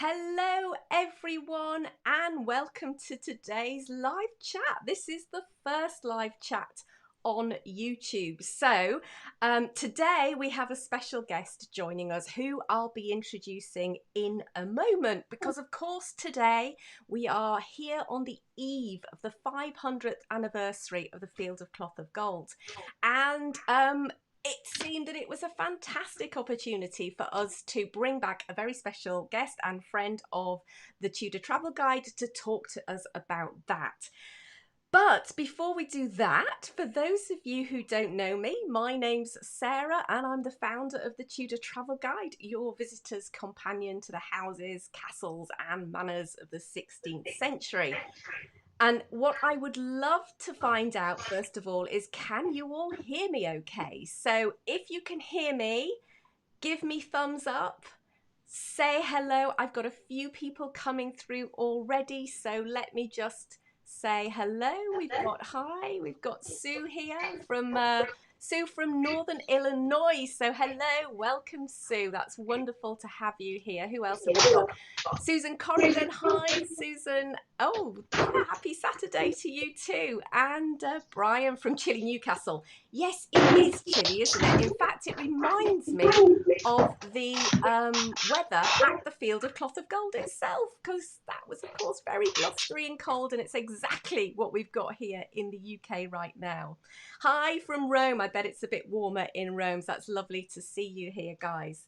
Hello, everyone, and welcome to today's live chat. This is the first live chat on YouTube. So today we have a special guest joining us who I'll be introducing in a moment because, of course, today we are here on the eve of the 500th anniversary of the Field of Cloth of Gold. And it seemed that it was a fantastic opportunity for us to bring back a very special guest and friend of the Tudor Travel Guide to talk to us about that. But before we do that, for those of you who don't know me, my name's Sarah and I'm the founder of the Tudor Travel Guide, your visitor's companion to the houses, castles and manors of the 16th century. And what I would love to find out, first of all, is can you all hear me okay? So if you can hear me, give me thumbs up, say hello. I've got a few people coming through already, so let me just say hello. We've got Sue here from Northern Illinois. So hello, welcome Sue. That's wonderful to have you here. Who else have we got? Susan Corrigan, hi Susan. Oh, happy Saturday to you too. And Brian from chilly Newcastle. Yes, it is chilly, isn't it? In fact, it reminds me of the weather at the Field of Cloth of Gold itself, because that was, of course, very blustery and cold, and it's exactly what we've got here in the UK right now. Hi from Rome. I bet it's a bit warmer in Rome, so that's lovely to see you here, guys.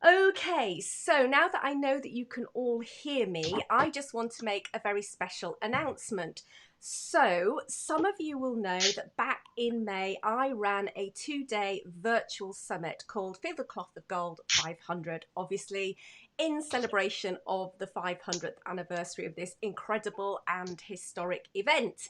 Okay, so now that I know that you can all hear me, I just want to make a very special announcement. So some of you will know that back in May, I ran a 2-day virtual summit called Field of Cloth of Gold 500, obviously in celebration of the 500th anniversary of this incredible and historic event.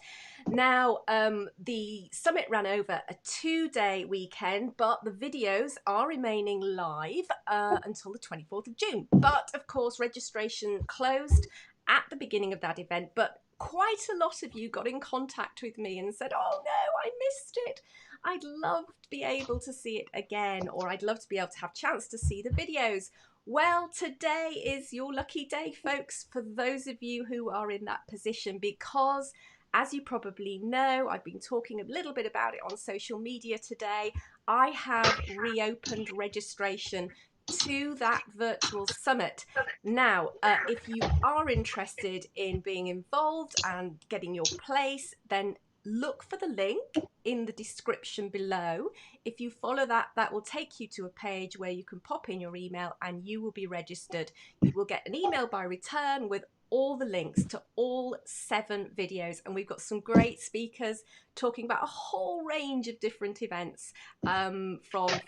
Now, the summit ran over a 2-day weekend, but the videos are remaining live until the 24th of June. But of course, registration closed at the beginning of that event, but quite a lot of you got in contact with me and said, oh no, I missed it. I'd love to be able to see it again, or I'd love to be able to have a chance to see the videos. Well, today is your lucky day, folks, for those of you who are in that position, because as you probably know, I've been talking a little bit about it on social media today. I have reopened registration to that virtual summit. Now, if you are interested in being involved and getting your place, then look for the link in the description below. If you follow that, that will take you to a page where you can pop in your email and you will be registered. You will get an email by return with all the links to all 7 videos, and we've got some great speakers talking about a whole range of different events, from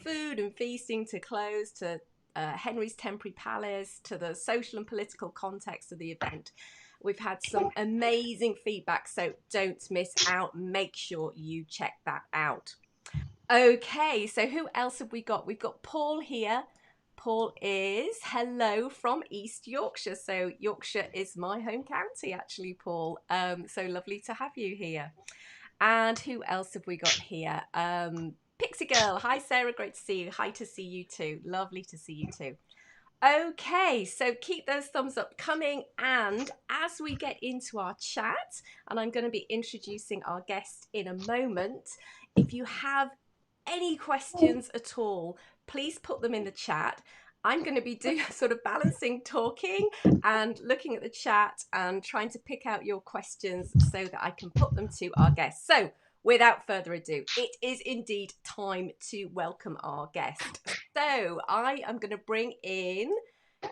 food and feasting to clothes to Henry's Temporary Palace to the social and political context of the event. We've had some amazing feedback, so don't miss out. Make sure you check that out. Okay, so who else have we got? We've got Paul here. Paul is hello from East Yorkshire. So Yorkshire is my home county, actually, Paul. So lovely to have you here. And who else have we got here? Pixie Girl. Hi, Sarah. Great to see you. Hi to see you too. Lovely to see you too. Okay, so keep those thumbs up coming, and as we get into our chat, and I'm going to be introducing our guest in a moment, if you have any questions at all, please put them in the chat. I'm going to be doing sort of balancing talking and looking at the chat and trying to pick out your questions so that I can put them to our guests. So without further ado, it is indeed time to welcome our guest. So I am going to bring in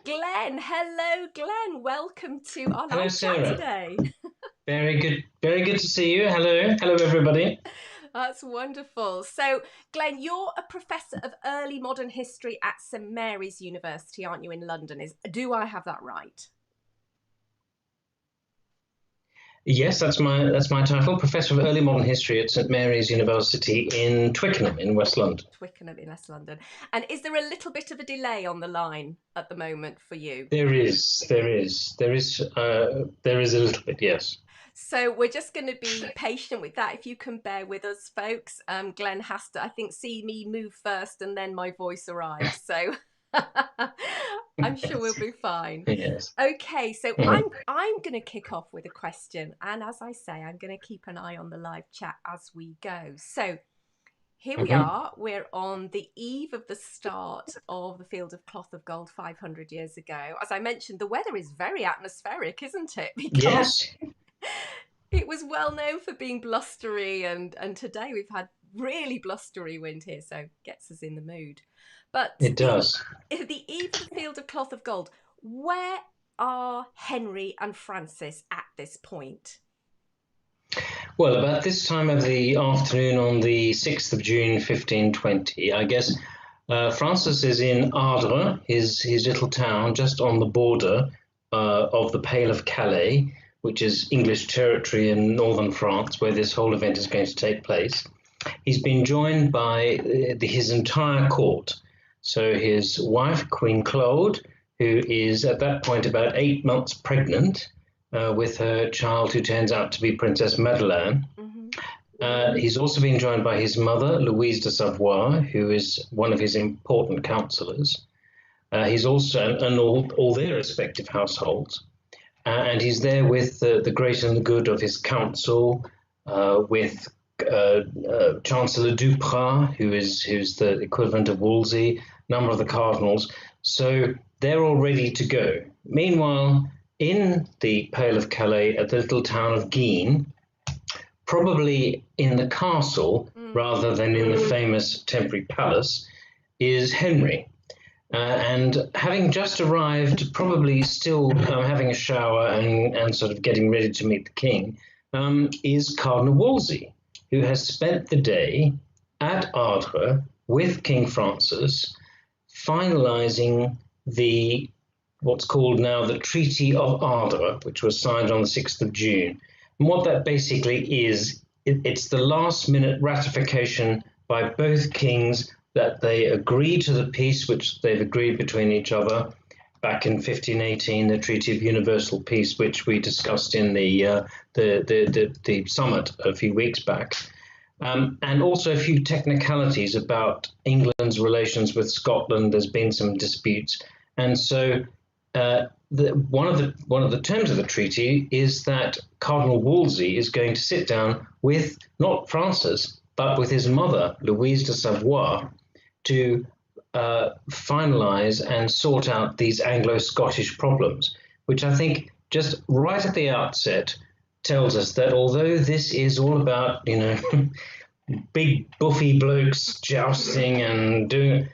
Glenn. Hello, Glenn. Welcome to our live chat today. Very good to see you. Hello everybody. That's wonderful. So, Glenn, you're a professor of early modern history at St Mary's University, aren't you, in London? Do I have that right? Yes, that's my title, Professor of Early Modern History at St Mary's University in Twickenham in West London. Twickenham in West London. And is there a little bit of a delay on the line at the moment for you? There is a little bit, yes. So we're just going to be patient with that. If you can bear with us, folks. Glenn has to, I think, see me move first and then my voice arrives. So I'm sure we'll be fine. Yes. Okay, so Mhm. I'm going to kick off with a question, and as I say, I'm going to keep an eye on the live chat as we go. So here we Mhm. are. We're on the eve of the start of the Field of Cloth of Gold 500 years ago. As I mentioned, the weather is very atmospheric, isn't it? Because Yes, it was well known for being blustery, and today we've had really blustery wind here, so gets us in the mood. But it does. at the eve of the Field of Cloth of Gold, where are Henry and Francis at this point? Well, about this time of the afternoon on the 6th of June, 1520, I guess Francis is in Ardres, his little town just on the border of the Pale of Calais, which is English territory in northern France, where this whole event is going to take place. He's been joined by his entire court. So his wife, Queen Claude, who is at that point about 8 months pregnant with her child, who turns out to be Princess Madeleine. Mm-hmm. He's also been joined by his mother, Louise de Savoie, who is one of his important counselors. He's also, and all their respective households. And he's there with the great and the good of his council, with Chancellor Duprat, who's the equivalent of Wolsey, a number of the cardinals. So they're all ready to go. Meanwhile, in the Pale of Calais, at the little town of Guines, probably in the castle rather than in the famous temporary palace, is Henry. And having just arrived, probably still having a shower and sort of getting ready to meet the king, is Cardinal Wolsey, who has spent the day at Ardres with King Francis, finalising the what's called now the Treaty of Ardres, which was signed on the 6th of June. And what that basically is, it's the last minute ratification by both kings that they agree to the peace which they've agreed between each other back in 1518, the Treaty of Universal Peace, which we discussed in the summit a few weeks back. And also a few technicalities about England's relations with Scotland. There's been some disputes, and so one of the terms of the treaty is that Cardinal Wolsey is going to sit down with not Francis but with his mother, Louise de Savoie, to finalise and sort out these Anglo-Scottish problems, which I think just right at the outset tells us that although this is all about, big buffy blokes jousting and doing,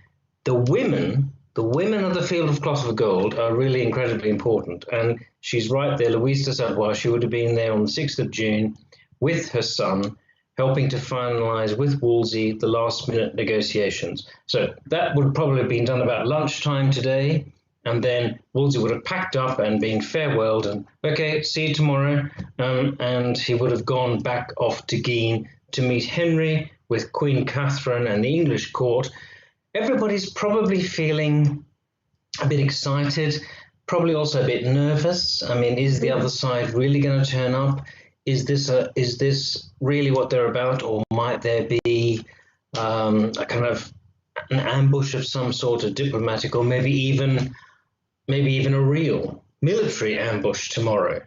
the women of the Field of Cloth of Gold are really incredibly important. And she's right there, Louise de Savoie, she would have been there on the 6th of June with her son, helping to finalise with Wolsey the last minute negotiations. So that would have probably been done about lunchtime today. And then Wolsey would have packed up and been farewelled and, okay, see you tomorrow. And he would have gone back off to Guines to meet Henry with Queen Catherine and the English court. Everybody's probably feeling a bit excited, probably also a bit nervous. I mean, is the other side really going to turn up? Is this really what they're about, or might there be a kind of an ambush of some sort, of diplomatic, or maybe even a real military ambush tomorrow?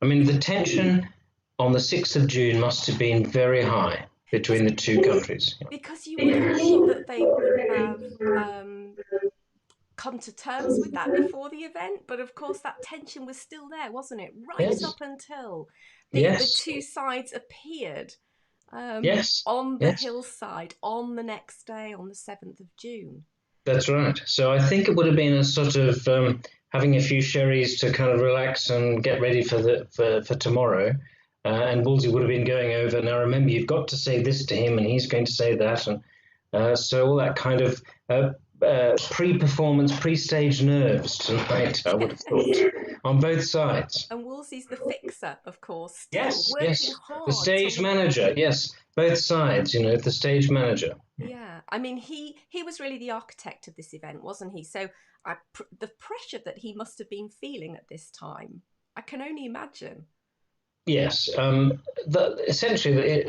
I mean, the tension on the 6th of June must have been very high between the two countries. Because you would have thought that they would have come to terms with that before the event, but of course that tension was still there, wasn't it? Right Yes, up until the yes, two sides appeared yes, on the yes. hillside on the next day, on the 7th of June. That's right. So I think it would have been a sort of having a few sherries to kind of relax and get ready for tomorrow. And Wolsey would have been going over. Now remember, you've got to say this to him, and he's going to say that, and so all that kind of pre-performance, pre-stage nerves tonight. I would have thought on both sides. And Wolsey's the fixer, of course, still Yes, working yes. The hard stage manager. Yes, both sides. The stage manager. Yeah, I mean, he was really the architect of this event, wasn't he? So the pressure that he must have been feeling at this time, I can only imagine. Yes, essentially,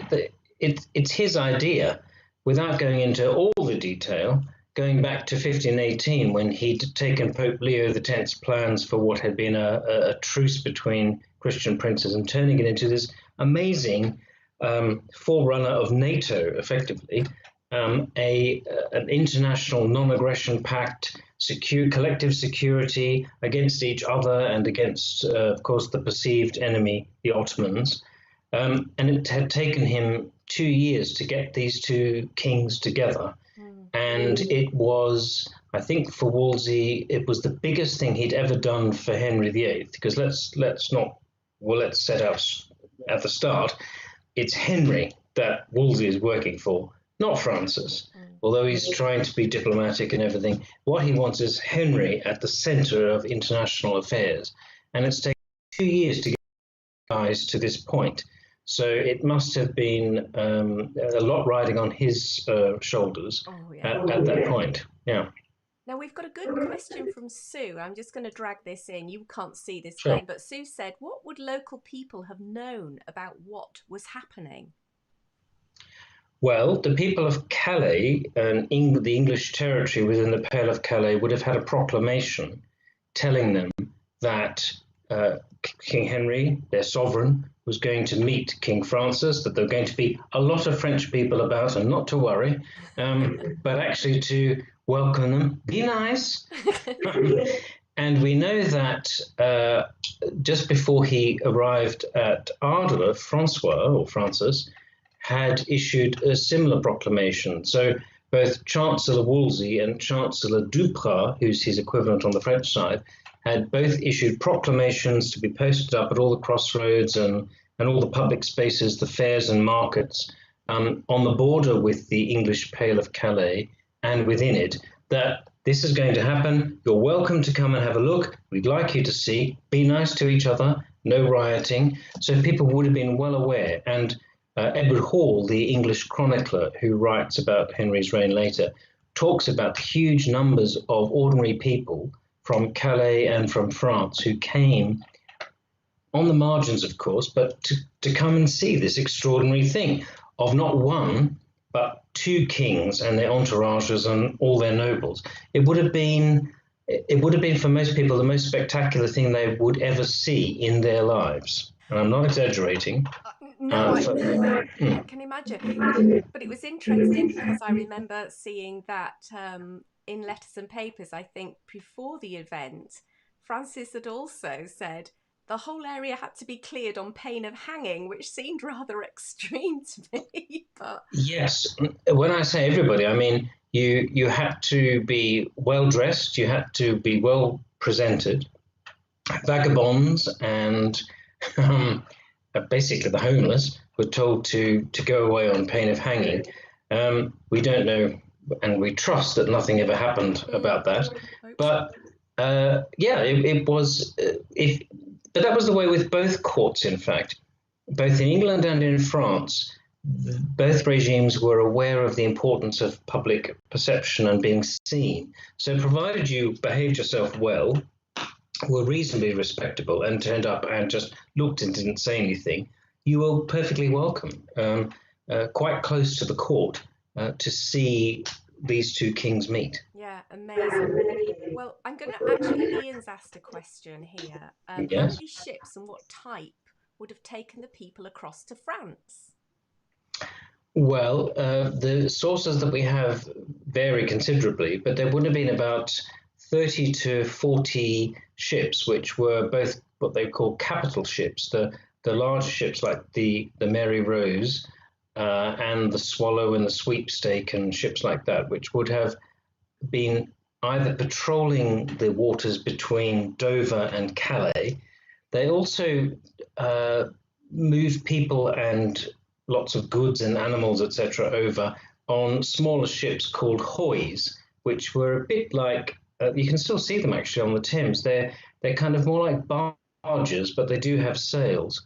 it's his idea. Without going into all the detail, going back to 1518 when he'd taken Pope Leo X's plans for what had been a truce between Christian princes and turning it into this amazing forerunner of NATO, effectively, an international non-aggression pact, collective security against each other and against, of course, the perceived enemy, the Ottomans. And it had taken him 2 years to get these two kings together. And it was, I think, for Wolsey, it was the biggest thing he'd ever done for Henry VIII. Because let's set out at the start. It's Henry that Wolsey is working for, not Francis. Although he's trying to be diplomatic and everything, what he wants is Henry at the center of international affairs. And it's taken 2 years to get guys to this point. So it must have been a lot riding on his shoulders at that point. Yeah. Now we've got a good question from Sue. I'm just going to drag this in. You can't see this, Sure. Glenn, but Sue said, what would local people have known about what was happening? Well, the people of Calais and the English territory within the Pale of Calais would have had a proclamation telling them that King Henry, their sovereign, was going to meet King Francis, that there were going to be a lot of French people about and not to worry, but actually to welcome them, be nice. And we know that just before he arrived at Ardres, Francis had issued a similar proclamation. So both Chancellor Wolsey and Chancellor Duprat, who's his equivalent on the French side, had both issued proclamations to be posted up at all the crossroads and all the public spaces, the fairs and markets on the border with the English Pale of Calais and within it, that this is going to happen. You're welcome to come and have a look. We'd like you to see. Be nice to each other. No rioting. So people would have been well aware. And Edward Hall, the English chronicler who writes about Henry's reign later, talks about huge numbers of ordinary people from Calais and from France who came on the margins, of course, but to come and see this extraordinary thing of not one, but two kings and their entourages and all their nobles. It would have been for most people the most spectacular thing they would ever see in their lives. And I'm not exaggerating. No, I can imagine. But it was interesting because I remember seeing that in Letters and Papers, I think before the event, Francis had also said the whole area had to be cleared on pain of hanging, which seemed rather extreme to me. But yes, when I say everybody, I mean you had to be well dressed, you had to be well presented. Vagabonds and basically the homeless were told to go away on pain of hanging. We don't know, and we trust that nothing ever happened about that. But it was but that was the way with both courts, in fact. Both in England and in France, both regimes were aware of the importance of public perception and being seen. So provided you behaved yourself well, were reasonably respectable and turned up and just looked and didn't say anything, you were perfectly welcome, quite close to the court to see these two kings meet. yeah, amazing. Well, I'm going to actually, Ian's asked a question here. How Yes. many ships and what type would have taken the people across to France? Well, the sources that we have vary considerably, but there would have been about 30 to 40 ships, which were both what they call capital ships, the large ships like the Mary Rose and the Swallow and the Sweepstake and ships like that, which would have been either patrolling the waters between Dover and Calais. They also moved people and lots of goods and animals, etc., over on smaller ships called hoys, which were a bit like, you can still see them actually on the Thames. They're kind of more like barges, but they do have sails.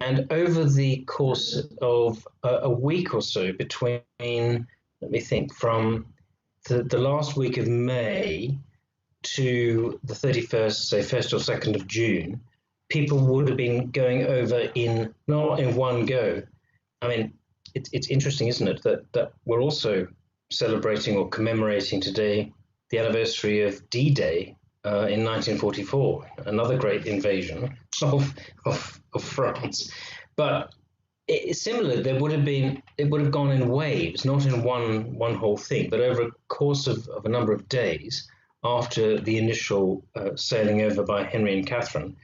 And over the course of a week or so between, let me think, from the last week of May to the 31st, say 1st or 2nd of June, people would have been going over not in one go. I mean, it's interesting, isn't it, that we're also celebrating or commemorating today the anniversary of D-Day in 1944, another great invasion of France. But similar, it would have gone in waves, not in one whole thing, but over a course of a number of days after the initial sailing over by Henry and Catherine,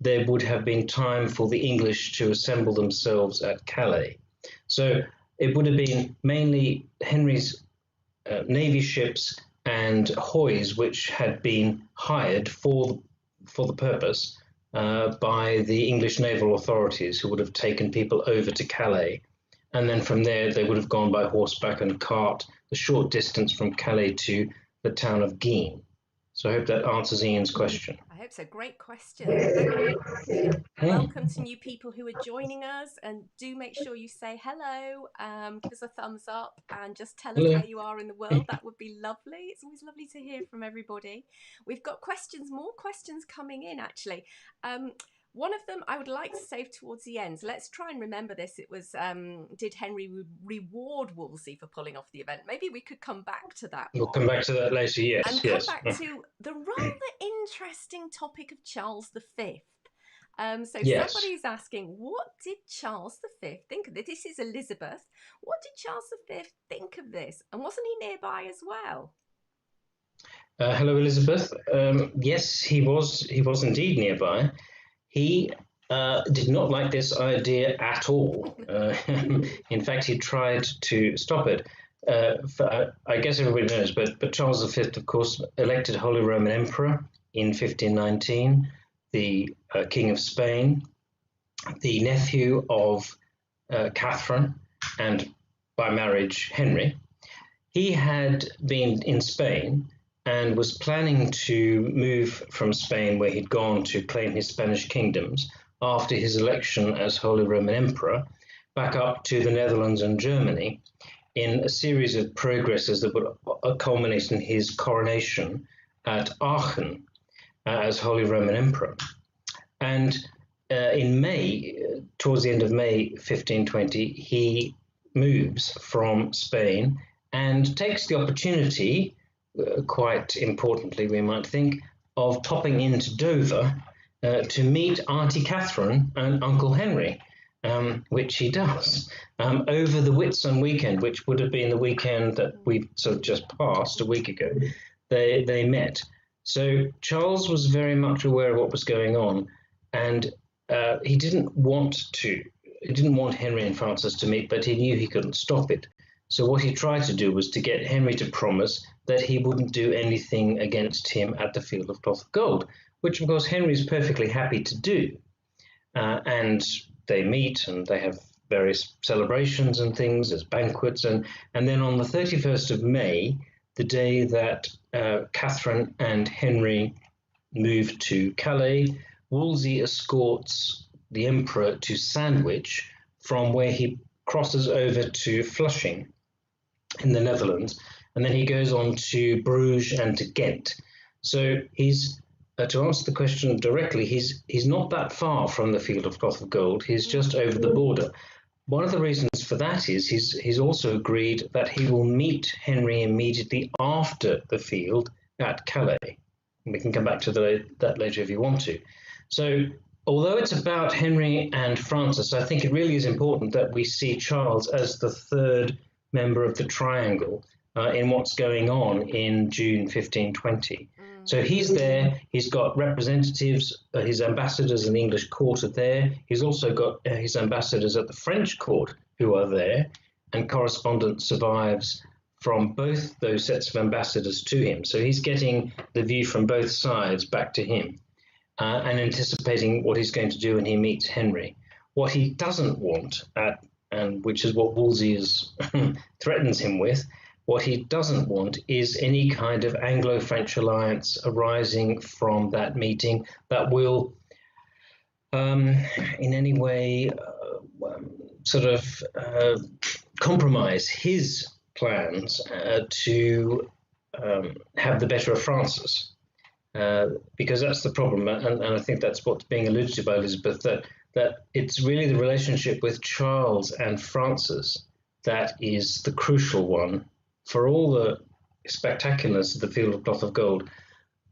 there would have been time for the English to assemble themselves at Calais. So it would have been mainly Henry's navy ships and hoys which had been hired for the purpose by the English naval authorities, who would have taken people over to Calais. And then from there, they would have gone by horseback and cart the short distance from Calais to the town of Guines. So I hope that answers Ian's question. I hope so. Great question. Thank you. Welcome to new people who are joining us, and do make sure you say hello, give us a thumbs up, and just tell us Hello. where you are in the world. That would be lovely. It's always lovely to hear from everybody. We've got more questions coming in, actually. One of them I would like to save towards the end. So let's try and remember this. It was, did Henry reward Wolsey for pulling off the event? Maybe we could come back to that. We'll come back to that later, yes. And come back to the rather interesting topic of Charles V. Yes. Somebody's asking, what did Charles V think of this? This is Elizabeth. What did Charles V think of this? And wasn't he nearby as well? Hello, Elizabeth. Yes, he was indeed nearby. He did not like this idea at all. In fact, he tried to stop it. I guess everybody knows, but Charles V, of course, elected Holy Roman Emperor in 1519, the King of Spain, the nephew of Catherine, and by marriage, Henry. He had been in Spain and was planning to move from Spain, where he'd gone to claim his Spanish kingdoms, after his election as Holy Roman Emperor, back up to the Netherlands and Germany in a series of progresses that would culminate in his coronation at Aachen as Holy Roman Emperor. And in May, towards the end of May 1520, he moves from Spain and takes the opportunity, quite importantly, we might think, of popping into Dover to meet Auntie Catherine and Uncle Henry, which he does over the Whitsun weekend, which would have been the weekend that we sort of just passed a week ago. They met. So Charles was very much aware of what was going on, and he didn't want Henry and Francis to meet, but he knew he couldn't stop it. So what he tried to do was to get Henry to promise that he wouldn't do anything against him at the Field of Cloth of Gold, which of course Henry's perfectly happy to do. And they meet and they have various celebrations and things, as banquets, and then on the 31st of May, the day that Catherine and Henry moved to Calais, Wolsey escorts the Emperor to Sandwich, from where he crosses over to Flushing in the Netherlands, and then he goes on to Bruges and to Ghent. So he's, to answer the question directly, he's not that far from the Field of Cloth of Gold. He's just over the border. One of the reasons for that is he's also agreed that he will meet Henry immediately after the field at Calais. And we can come back to that later if you want to. So although it's about Henry and Francis, I think it really is important that we see Charles as the third member of the triangle in what's going on in June 1520. So he's there, he's got representatives, his ambassadors in the English court are there. He's also got his ambassadors at the French court who are there, and correspondence survives from both those sets of ambassadors to him. So he's getting the view from both sides back to him and anticipating what he's going to do when he meets Henry. What he doesn't want, and which is what Wolsey threatens him with, what he doesn't want is any kind of Anglo-French alliance arising from that meeting that will in any way compromise his plans to have the better of Francis. Because that's the problem, and I think that's what's being alluded to by Elizabeth, that it's really the relationship with Charles and Francis that is the crucial one for all the spectacularness of the field of cloth of gold,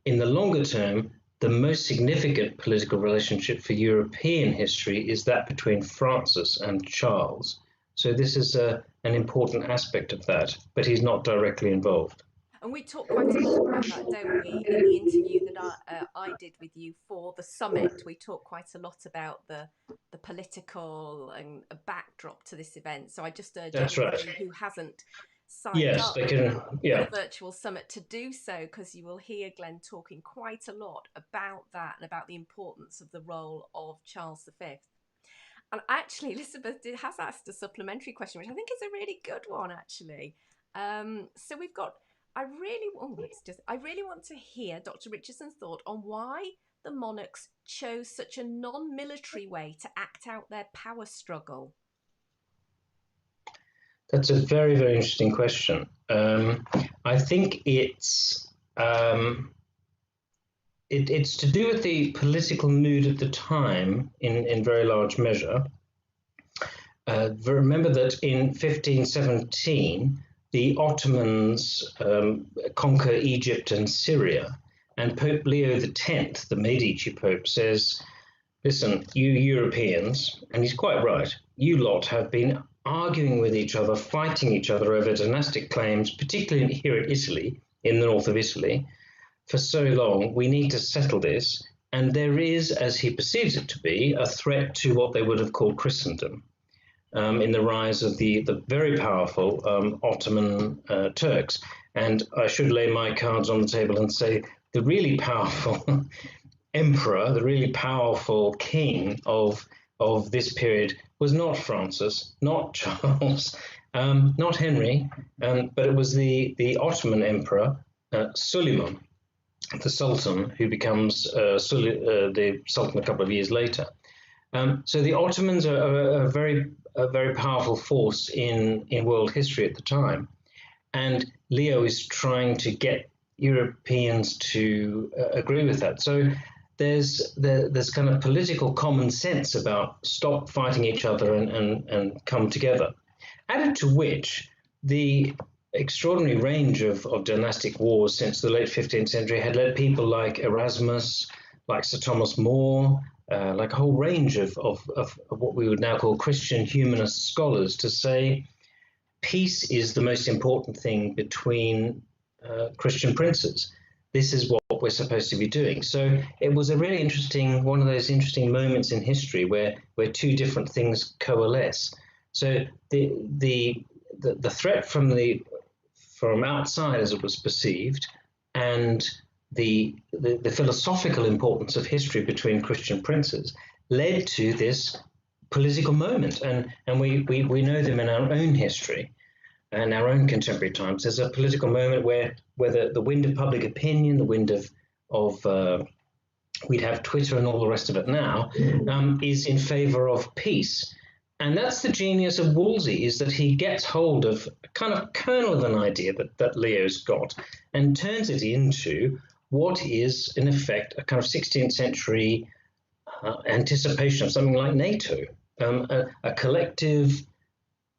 in the longer term, the most significant political relationship for European history is that between Francis and Charles. So this is an important aspect of that, but he's not directly involved. And we talk quite a lot about that, don't we? In the interview that I did with you for the summit, we talk quite a lot about the political and a backdrop to this event. So I just urge That's right. anybody who hasn't signed Yes, up they can. for the Yeah, virtual summit to do so, because you will hear Glenn talking quite a lot about that and about the importance of the role of Charles V. And actually, Elizabeth has asked a supplementary question, which I think is a really good one, actually. So we've got. I really want to hear Dr. Richardson's thought on why the monarchs chose such a non-military way to act out their power struggle. that's a very, very interesting question. I think it's to do with the political mood at the time in very large measure. Remember that in 1517, the Ottomans conquer Egypt and Syria, and Pope Leo X, the Medici Pope, says, listen, you Europeans, and he's quite right, you lot have been arguing with each other, fighting each other over dynastic claims, particularly here in Italy, in the north of Italy, for so long. We need to settle this. And there is, as he perceives it to be, a threat to what they would have called Christendom. In the rise of the very powerful Ottoman Turks. And I should lay my cards on the table and say the really powerful emperor, the really powerful king of this period was not Francis, not Charles, not Henry, but it was the Ottoman emperor, Suleiman, the Sultan, who becomes the Sultan a couple of years later. So the Ottomans are a very powerful force in world history at the time. And Leo is trying to get Europeans to agree with that. So there's kind of political common sense about stop fighting each other and come together. Added to which, the extraordinary range of dynastic wars since the late 15th century had led people like Erasmus, like Sir Thomas More, like a whole range of what we would now call Christian humanist scholars to say peace is the most important thing between Christian princes. This is what we're supposed to be doing. So it was a really interesting, one of those interesting moments in history where two different things coalesce. So the threat from outside, as it was perceived, and the philosophical importance of history between Christian princes led to this political moment, and we know them in our own history and our own contemporary times. There's a political moment where the wind of public opinion, the wind of we'd have Twitter and all the rest of it now, is in favor of peace. And that's the genius of Wolsey, is that he gets hold of a kind of kernel of an idea that Leo's got and turns it into what is, in effect, a kind of 16th century anticipation of something like NATO, a collective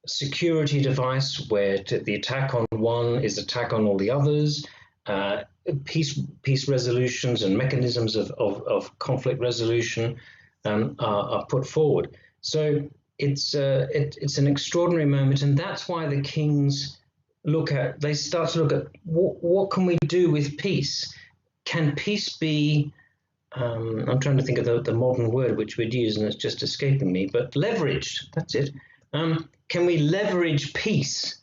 security device where the attack on one is attack on all the others, peace resolutions and mechanisms of conflict resolution are put forward. So it's an extraordinary moment, and that's why the kings start to look at what can we do with peace? Can peace be, I'm trying to think of the modern word which we'd use and it's just escaping me, but leveraged, that's it. Can we leverage peace?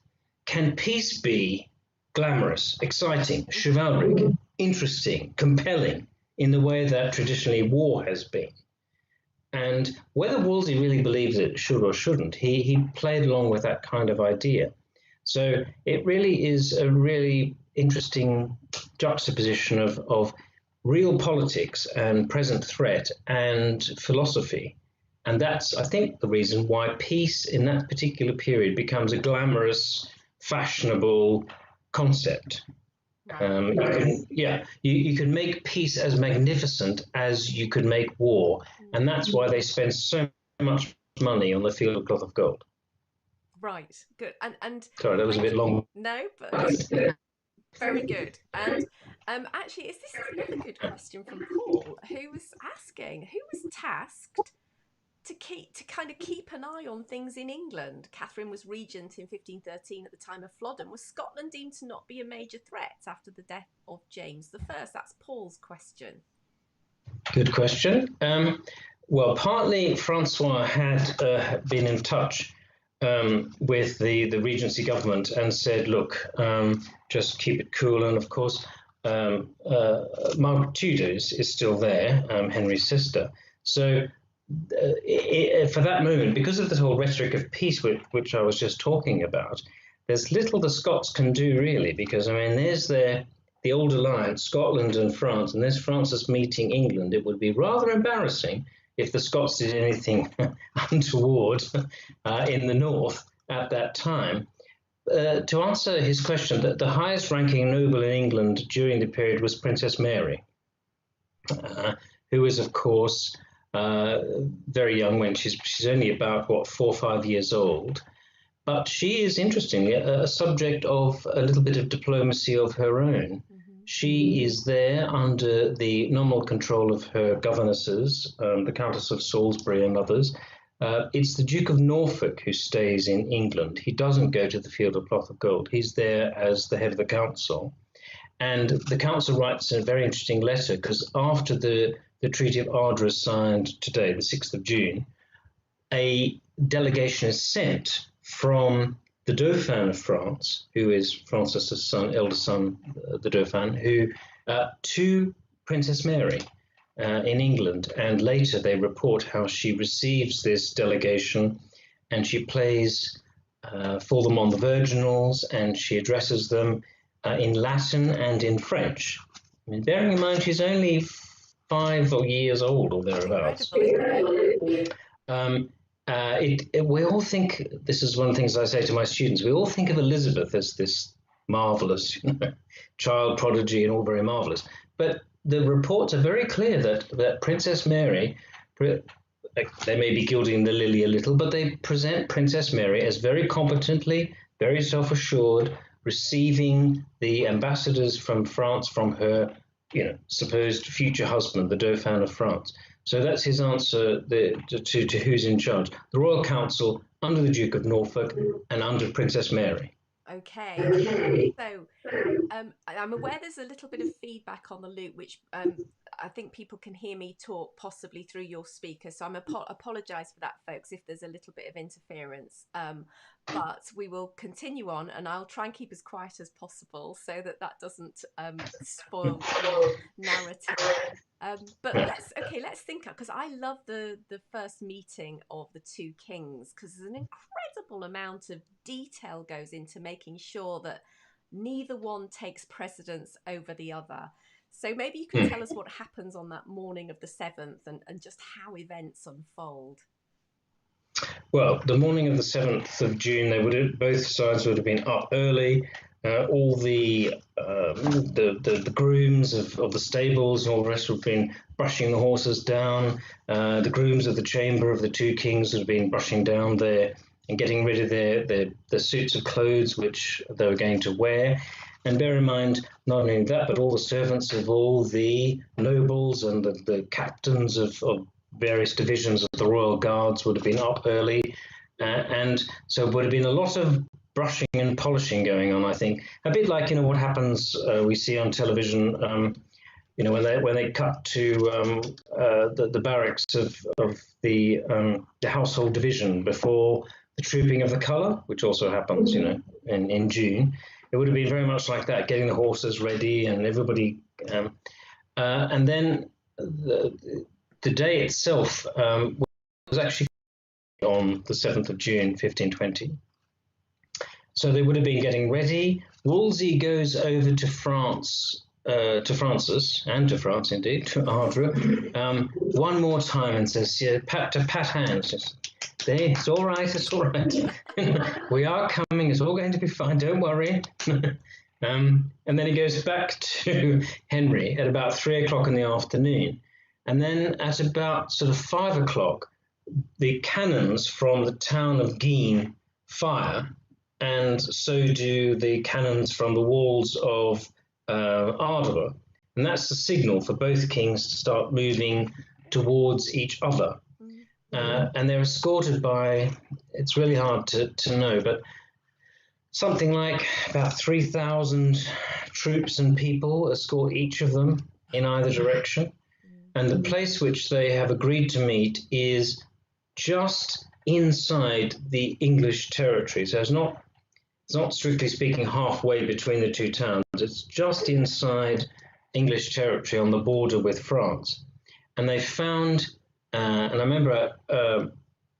Can peace be glamorous, exciting, chivalric, interesting, compelling in the way that traditionally war has been? And whether Wolsey really believes it should or shouldn't, he played along with that kind of idea. So it really is a really interesting juxtaposition of real politics and present threat and philosophy. And that's, I think, the reason why peace in that particular period becomes a glamorous, fashionable concept. You can make peace as magnificent as you could make war. And that's why they spend so much money on the field of cloth of gold. Right, good. And Sorry, that was a thank bit you. long. No, but very good. And actually, this is another good question from Paul, who was asking who was tasked to kind of keep an eye on things in England. Catherine was regent in 1513 at the time of Flodden. Was Scotland deemed to not be a major threat after the death of James I? That's Paul's question. Good question. Well, partly Francois had been in touch with the Regency government and said, look, just keep it cool. And of course, Margaret Tudor is still there, Henry's sister. So for that moment, because of the whole rhetoric of peace, which I was just talking about, there's little the Scots can do really, because I mean, there's the old alliance, Scotland and France, and there's Francis meeting England. It would be rather embarrassing if the Scots did anything untoward in the north at that time. To answer his question, the highest ranking noble in England during the period was Princess Mary, who is, of course, very young when she's only about, 4 or 5 years old. But she is, interestingly, a subject of a little bit of diplomacy of her own. She is there under the nominal control of her governesses, the Countess of Salisbury and others. It's the Duke of Norfolk who stays in England. He doesn't go to the Field of Cloth of Gold. He's there as the head of the council. And the council writes a very interesting letter, because after the Treaty of Ardres signed today, the 6th of June, a delegation is sent from the Dauphin of France, who is Francis's son, elder son, the Dauphin, to Princess Mary in England. And later they report how she receives this delegation and she plays for them on the virginals, and she addresses them in Latin and in French. I mean, bearing in mind she's only 5 years old or thereabouts. We all think, this is one of the things I say to my students, we all think of Elizabeth as this marvelous child prodigy and all very marvelous. But the reports are very clear that Princess Mary, they may be gilding the lily a little, but they present Princess Mary as very competently, very self-assured, receiving the ambassadors from France from her, supposed future husband, the Dauphin of France. So that's his answer to who's in charge. The Royal Council under the Duke of Norfolk and under Princess Mary. Okay. So I'm aware there's a little bit of feedback on the loop, which I think people can hear me talk possibly through your speaker. So I'm apologise for that, folks, if there's a little bit of interference. But we will continue on, and I'll try and keep as quiet as possible so that doesn't spoil your narrative. But let's think, because I love the first meeting of the two kings, because there's an incredible amount of detail goes into making sure that neither one takes precedence over the other. So maybe you can tell us what happens on that morning of the 7th and just how events unfold. Well, the morning of the 7th of June, both sides would have been up early. All the grooms of the stables and all the rest would have been brushing the horses down. The grooms of the chamber of the two kings would have been brushing down there and getting rid of their suits of clothes which they were going to wear. And bear in mind, not only that, but all the servants of all the nobles and the captains of various divisions of the Royal Guards would have been up early. And so it would have been a lot of brushing and polishing going on, I think. A bit like, what happens, we see on television, when they cut to the barracks of the household division before the trooping of the colour, which also happens, in June. It would have been very much like that, getting the horses ready and everybody. And then the day itself was actually on the 7th of June, 1520. So they would have been getting ready. Wolsey goes over to France, to Francis, and to France indeed, to Ardres, one more time and says, pat hands. Just, it's all right, it's all right. We are coming, it's all going to be fine, don't worry. And then he goes back to Henry at about 3 o'clock in the afternoon. And then at about sort of 5 o'clock, the cannons from the town of Guines fire, and so do the cannons from the walls of Ardua. And that's the signal for both kings to start moving towards each other. And they're escorted by, it's really hard to know, but something like about 3,000 troops and people escort each of them in either direction. And the place which they have agreed to meet is just inside the English territory. So it's not strictly speaking halfway between the two towns. It's just inside English territory on the border with France. And they found, and I remember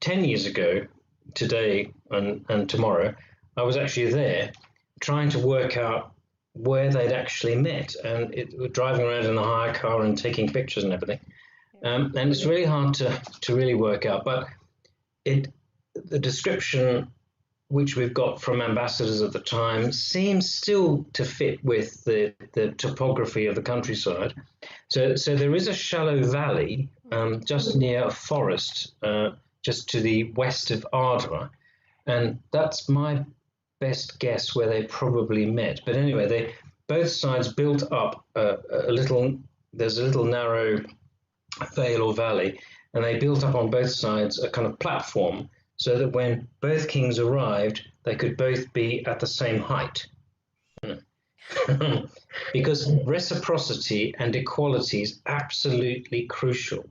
10 years ago, today and tomorrow, I was actually there trying to work out where they'd actually met, and we're driving around in a hire car and taking pictures and everything. And it's really hard to really work out, but the description which we've got from ambassadors at the time seems still to fit with the topography of the countryside. So there is a shallow valley just near a forest, just to the west of Ardua, and that's my best guess where they probably met. But anyway, both sides built up there's a little narrow vale or valley, and they built up on both sides a kind of platform so that when both kings arrived, they could both be at the same height. Because reciprocity and equality is absolutely crucial.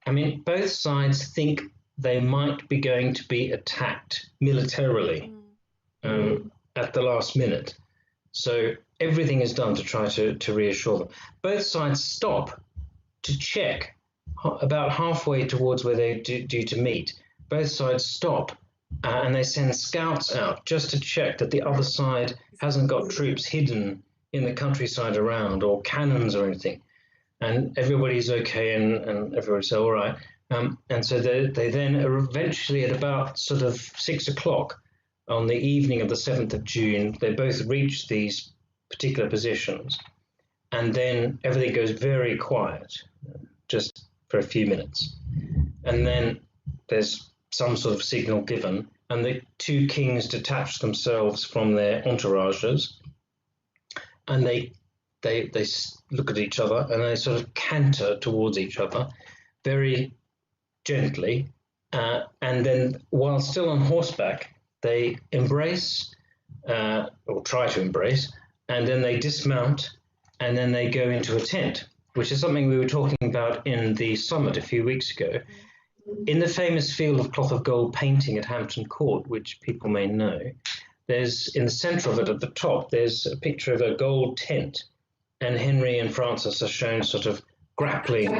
I mean, both sides think they might be going to be attacked militarily at the last minute. So everything is done to try to reassure them. Both sides stop to check about halfway towards where they're due to meet. Both sides stop and they send scouts out just to check that the other side hasn't got troops hidden in the countryside around or cannons or anything. And everybody's okay and everybody's all right. And so they then eventually at about sort of 6 o'clock on the evening of the 7th of June, they both reach these particular positions. And then everything goes very quiet, just for a few minutes. And then there's some sort of signal given, and the two kings detach themselves from their entourages, and they look at each other and they sort of canter towards each other very gently, and then while still on horseback, they embrace or try to embrace, and then they dismount, and then they go into a tent, which is something we were talking about in the summit a few weeks ago. In the famous Field of Cloth of Gold painting at Hampton Court, which people may know, there's in the centre of it at the top, there's a picture of a gold tent, and Henry and Francis are shown sort of grappling.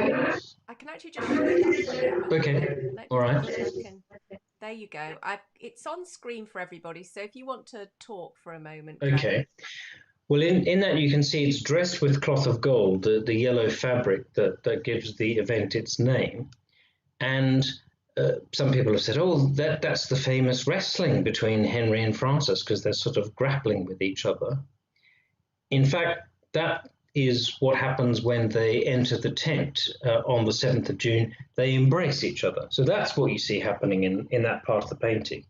I can actually just show that for a moment. Okay, all right. There you go. It's on screen for everybody, so if you want to talk for a moment. Okay. Well, in that you can see it's dressed with cloth of gold, the yellow fabric that gives the event its name. And some people have said, oh, that's the famous wrestling between Henry and Francis, because they're sort of grappling with each other. In fact, that is what happens when they enter the tent on the 7th of June. They embrace each other. So that's what you see happening in that part of the painting.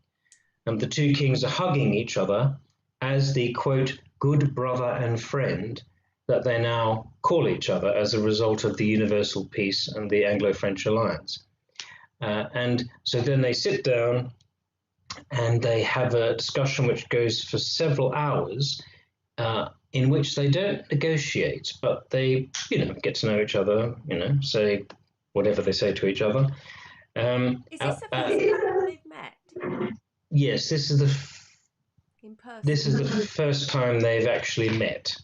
And the two kings are hugging each other as the, quote, good brother and friend that they now call each other as a result of the universal peace and the Anglo-French alliance. And so then they sit down and they have a discussion which goes for several hours, in which they don't negotiate, but they, get to know each other, say whatever they say to each other. Is this the first time they've met? Yes, this is in person. This is the first time they've actually met.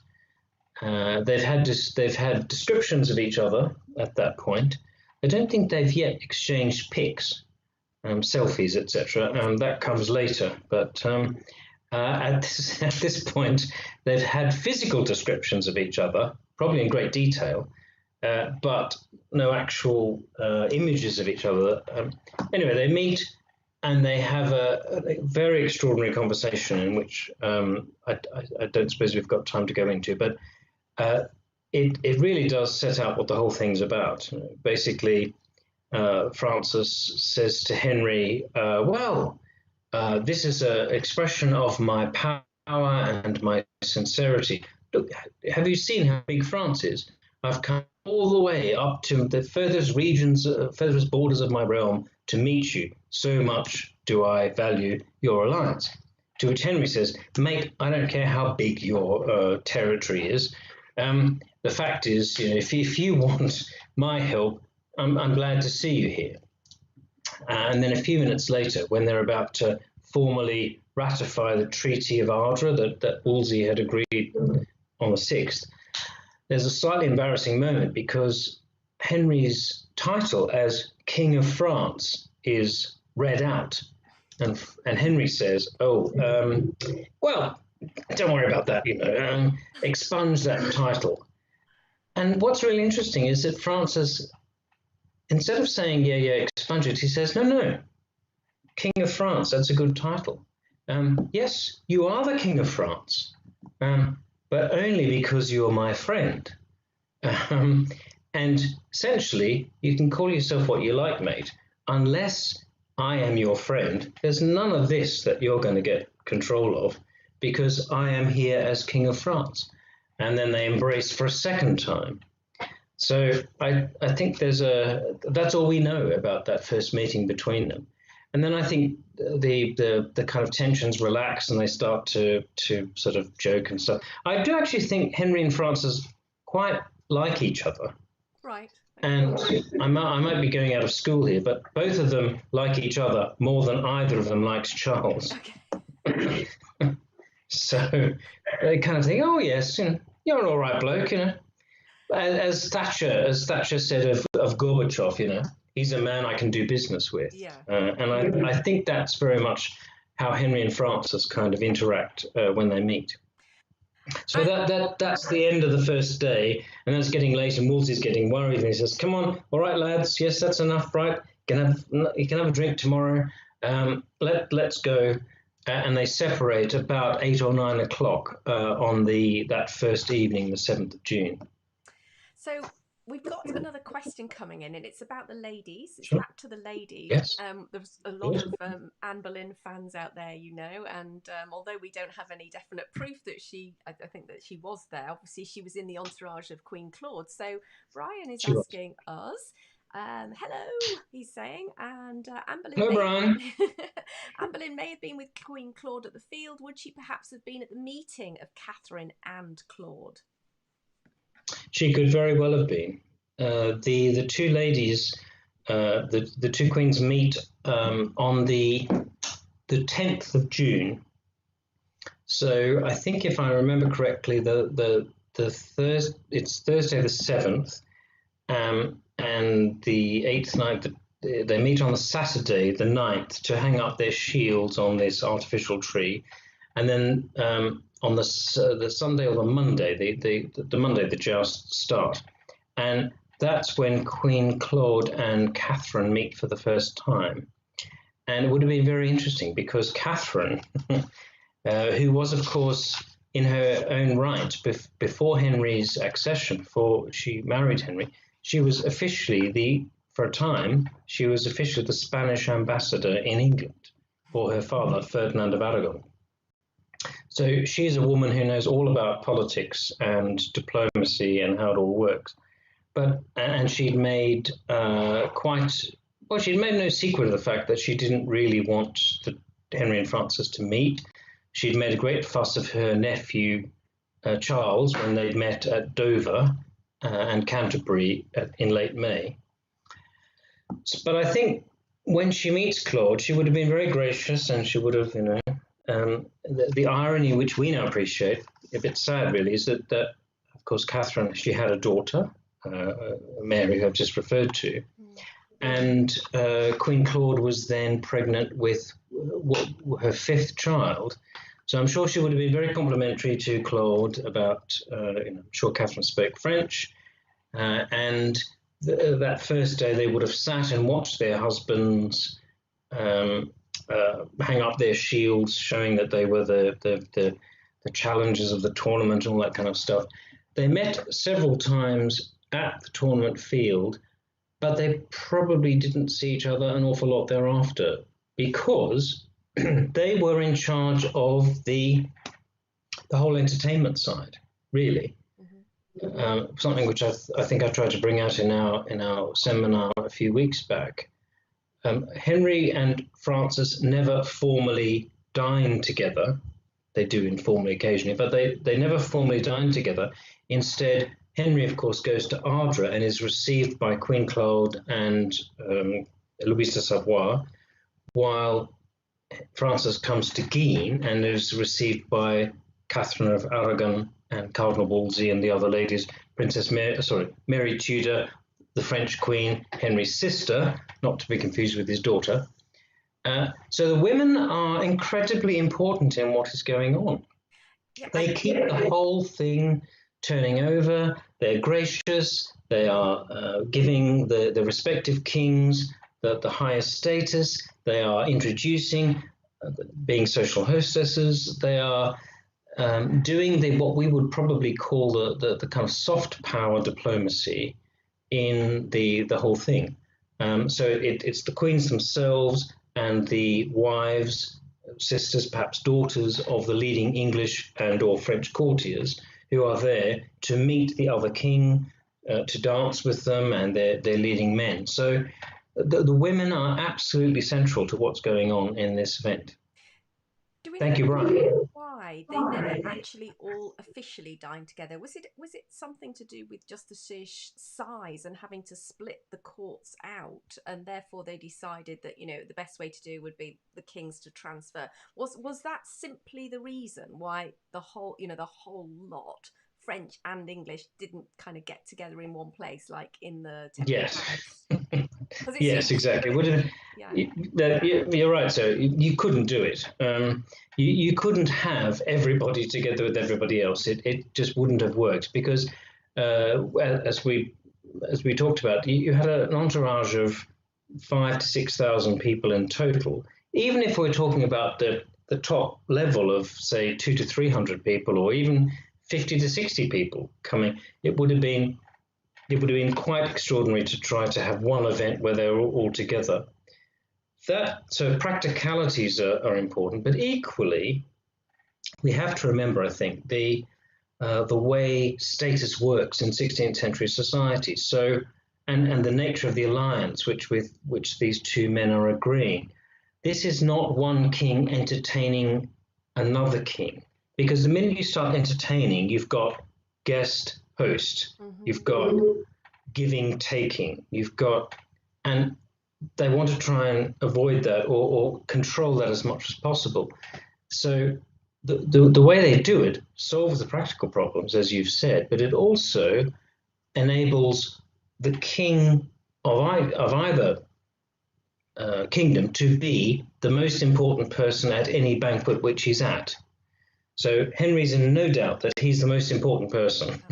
They've had descriptions of each other at that point. I don't think they've yet exchanged pics, selfies, etc. That comes later, but at this point, they've had physical descriptions of each other, probably in great detail, but no actual images of each other. Anyway, they meet and they have a very extraordinary conversation in which I don't suppose we've got time to go into, but it really does set out what the whole thing's about. Basically, Francis says to Henry, This is an expression of my power and my sincerity. Look, have you seen how big France is? I've come all the way up to the furthest regions, furthest borders of my realm to meet you. So much do I value your alliance. To which Henry says, mate, I don't care how big your territory is. The fact is, if you want my help, I'm glad to see you here. And then a few minutes later, when they're about to formally ratify the Treaty of Ardres that Wolsey had agreed on the 6th, there's a slightly embarrassing moment because Henry's title as King of France is read out. And Henry says, well, don't worry about that, expunge that title. And what's really interesting is that Francis, instead of saying, expunge it, he says, no, King of France, that's a good title. Yes, you are the King of France, but only because you're my friend. And essentially, you can call yourself what you like, mate, unless I am your friend. There's none of this that you're going to get control of because I am here as King of France. And then they embrace for a second time. So I think that's all we know about that first meeting between them. And then I think the kind of tensions relax and they start to sort of joke and stuff. I do actually think Henry and Francis quite like each other. Right. And I might be going out of school here, but both of them like each other more than either of them likes Charles. Okay. So they kind of think, oh yes, you're an all right bloke, As Thatcher said of Gorbachev, he's a man I can do business with. Yeah. And I think that's very much how Henry and Francis kind of interact when they meet. So that's the end of the first day, and then it's getting late, and Wolsey's getting worried, and he says, "Come on, all right, lads, yes, that's enough, right? You can have a drink tomorrow. Let's go." And they separate about 8 or 9 o'clock on that first evening, the 7th of June. So we've got another question coming in, and it's about the ladies. It's Sure. back to the ladies. Yes. There's a lot of Anne Boleyn fans out there, and although we don't have any definite proof that I think that she was there, obviously she was in the entourage of Queen Claude. So Brian is asking us, hello, he's saying, and Anne Boleyn. Hello, Brian. Anne Boleyn may have been with Queen Claude at the field. Would she perhaps have been at the meeting of Catherine and Claude? She could very well have been. The two ladies, the two queens meet on the 10th of June. So I think if I remember correctly, it's Thursday the 7th, and the 8th, 9th, they meet on the Saturday the 9th to hang up their shields on this artificial tree, and then on the Sunday or the Monday, the Monday the jousts start, and that's when Queen Claude and Catherine meet for the first time. And it would have been very interesting because Catherine, who was, of course, in her own right, before Henry's accession, before she married Henry, she was officially for a time, she was officially the Spanish ambassador in England for her father, Ferdinand of Aragon. So she's a woman who knows all about politics and diplomacy and how it all works. And she'd made she'd made no secret of the fact that she didn't really want Henry and Francis to meet. She'd made a great fuss of her nephew, Charles, when they'd met at Dover and Canterbury in late May. But I think when she meets Claude, she would have been very gracious, and she would have, the irony which we now appreciate, a bit sad really, is that of course, Catherine, she had a daughter, Mary, who I've just referred to, and Queen Claude was then pregnant with her 5th child. So I'm sure she would have been very complimentary to Claude about, I'm sure Catherine spoke French, and that first day they would have sat and watched their husbands hang up their shields, showing that they were the challengers of the tournament and all that kind of stuff. They met several times at the tournament field, but they probably didn't see each other an awful lot thereafter, because they were in charge of the whole entertainment side, really. Something which I think I tried to bring out in our seminar a few weeks back. Henry and Francis never formally dined together. They do informally occasionally, but they never formally dine together. Instead, Henry, of course, goes to Ardres and is received by Queen Claude and Louise de Savoie, while Francis comes to Guines and is received by Catherine of Aragon and Cardinal Wolsey and the other ladies, Mary Tudor, the French Queen, Henry's sister, not to be confused with his daughter. So the women are incredibly important in what is going on. Yep. They keep the whole thing turning over. They're gracious. They are giving the respective kings the highest status. They are introducing, being social hostesses. They are doing what we would probably call the kind of soft power diplomacy in the whole thing. So it's the queens themselves and the wives, sisters, perhaps daughters of the leading English and or French courtiers who are there to meet the other king, to dance with them and their leading men. So the women are absolutely central to what's going on in this event. Thank you, Brian. Why they never actually all officially dined together? Was it something to do with just the sheer size and having to split the courts out, and therefore they decided that the best way to do would be the kings to transfer? Was that simply the reason why the whole lot, French and English, didn't kind of get together in one place like in the Temple House? Yes, exactly. You're right. So you couldn't do it. You couldn't have everybody together with everybody else. It just wouldn't have worked because, as we talked about, you had an entourage of 5,000 to 6,000 people in total. Even if we're talking about the top level of say 200 to 300 people, or even 50 to 60 people coming, it would have been quite extraordinary to try to have one event where they're all together. So practicalities are important, but equally, we have to remember, I think, the way status works in 16th century society. So, and the nature of the alliance which these two men are agreeing. This is not one king entertaining another king, because the minute you start entertaining, you've got guest, host, you've got giving, taking, and they want to try and avoid that or control that as much as possible. So the way they do it solves the practical problems, as you've said, but it also enables the king of either kingdom to be the most important person at any banquet which he's at. So Henry's in no doubt that he's the most important person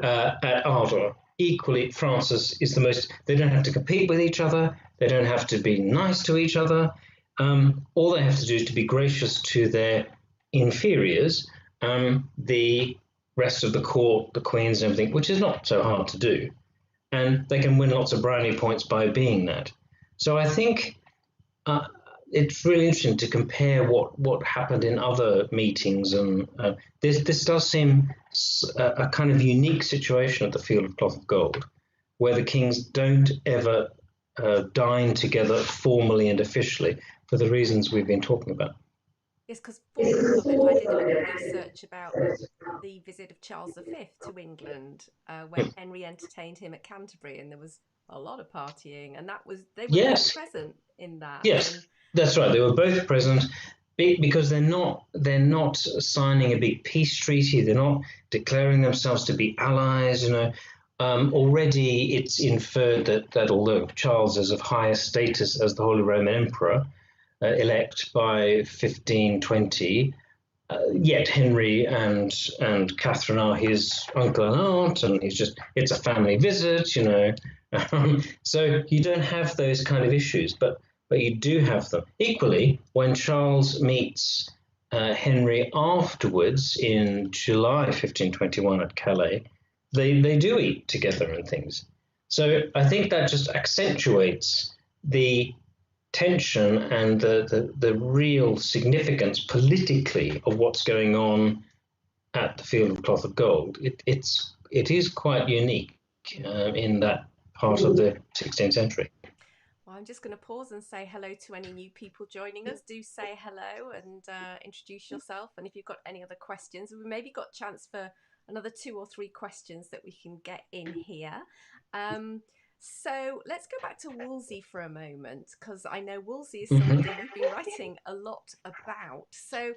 at Ardres. Equally, Francis is the most. They don't have to compete with each other. They don't have to be nice to each other. All they have to do is to be gracious to their inferiors, the rest of the court, the queens and everything, which is not so hard to do. And they can win lots of brownie points by being that. So I think it's really interesting to compare what happened in other meetings, and this does seem a kind of unique situation at the Field of Cloth of Gold, where the kings don't ever dine together formally and officially for the reasons we've been talking about. Yes, because for the of it, I did a bit of research about the visit of Charles V to England, when Henry entertained him at Canterbury, and there was a lot of partying, and they were both present in that. Yes, that's right. They were both present because they're not signing a big peace treaty. They're not declaring themselves to be allies. Already it's inferred that although Charles is of higher status as the Holy Roman Emperor, elect by 1520, yet Henry and Catherine are his uncle and aunt, and it's a family visit, So you don't have those kind of issues, but you do have them. Equally, when Charles meets Henry afterwards in July 1521 at Calais, they do eat together and things. So I think that just accentuates the tension and the real significance politically of what's going on at the Field of Cloth of Gold, it is quite unique in that part of the 16th century. Well, I'm just going to pause and say hello to any new people joining us. Do say hello and introduce yourself. And if you've got any other questions, we've maybe got a chance for another 2 or 3 questions that we can get in here. So let's go back to Wolsey for a moment, because I know Wolsey is somebody you've been writing a lot about. So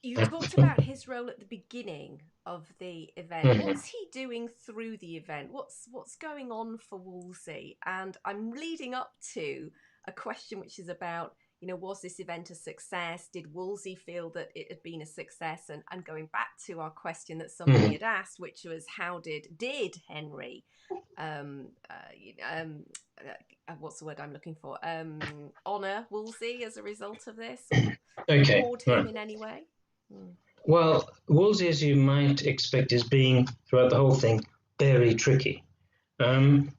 you talked about his role at the beginning of the event. What's he doing through the event? What's going on for Wolsey? And I'm leading up to a question which is about, was this event a success? Did Wolsey feel that it had been a success? And going back to our question that somebody had asked, which was, how did Henry what's the word I'm looking for? Honor Wolsey as a result of this, or reward him in any way? Well, Wolsey, as you might expect, is being, throughout the whole thing, very tricky.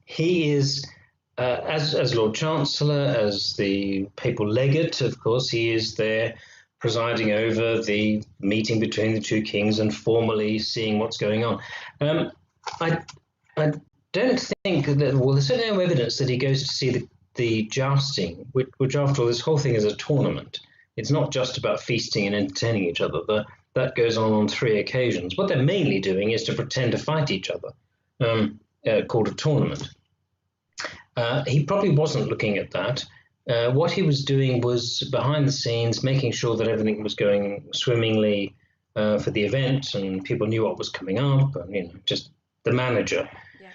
He is, as Lord Chancellor, as the papal legate, of course, he is there presiding over the meeting between the 2 kings and formally seeing what's going on. I don't think that, well, there's certainly no evidence that he goes to see the jousting, which after all, this whole thing is a tournament. It's not just about feasting and entertaining each other. That goes on 3 occasions. What they're mainly doing is to pretend to fight each other, called a tournament. He probably wasn't looking at that. What he was doing was behind the scenes, making sure that everything was going swimmingly for the event and people knew what was coming up, and just the manager. Yeah.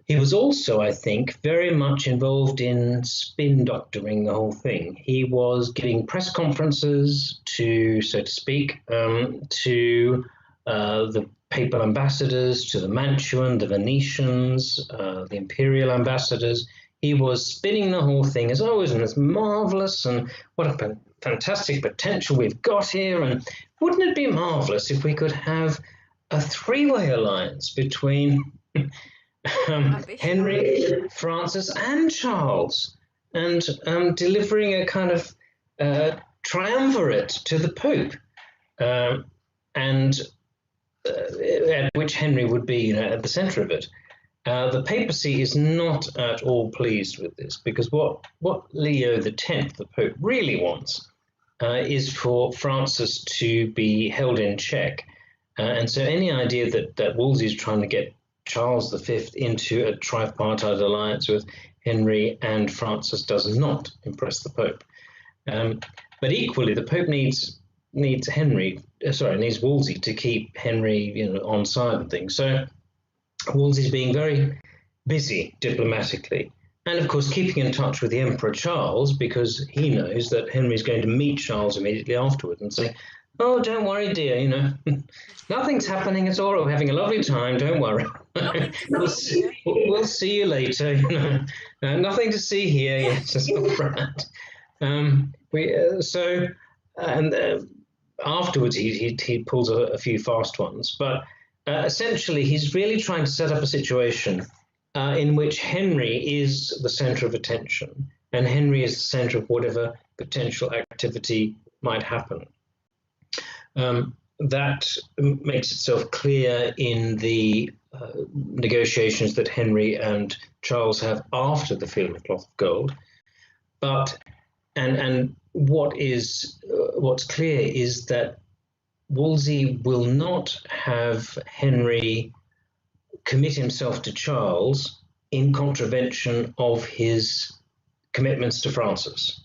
He was also, I think, very much involved in spin doctoring the whole thing. He was giving press conferences to, so to speak, to the papal ambassadors, to the Mantuan, the Venetians, the imperial ambassadors. He was spinning the whole thing as always, and it's marvelous, and what a fantastic potential we've got here. And wouldn't it be marvelous if we could have a 3-way alliance between Henry, Francis, and Charles, and delivering a kind of triumvirate to the Pope, and at which Henry would be, at the centre of it. The papacy is not at all pleased with this, because what Leo X, the Pope, really wants is for Francis to be held in check. And so any idea that Wolsey is trying to get Charles V into a tripartite alliance with Henry and Francis does not impress the Pope. But equally, the Pope needs Wolsey to keep Henry, on side and things. So Wolsey's being very busy diplomatically, and of course keeping in touch with the Emperor Charles, because he knows that Henry's going to meet Charles immediately afterward and say, "Oh, don't worry, dear, nothing's happening at all. We're having a lovely time. Don't worry. We'll see you later. Nothing to see here. Yes, that's not right." Afterwards he pulls a few fast ones, but essentially he's really trying to set up a situation in which Henry is the centre of attention, and Henry is the centre of whatever potential activity might happen. That makes itself clear in the negotiations that Henry and Charles have after the Field of Cloth of Gold. But what's clear is that Wolsey will not have Henry commit himself to Charles in contravention of his commitments to Francis.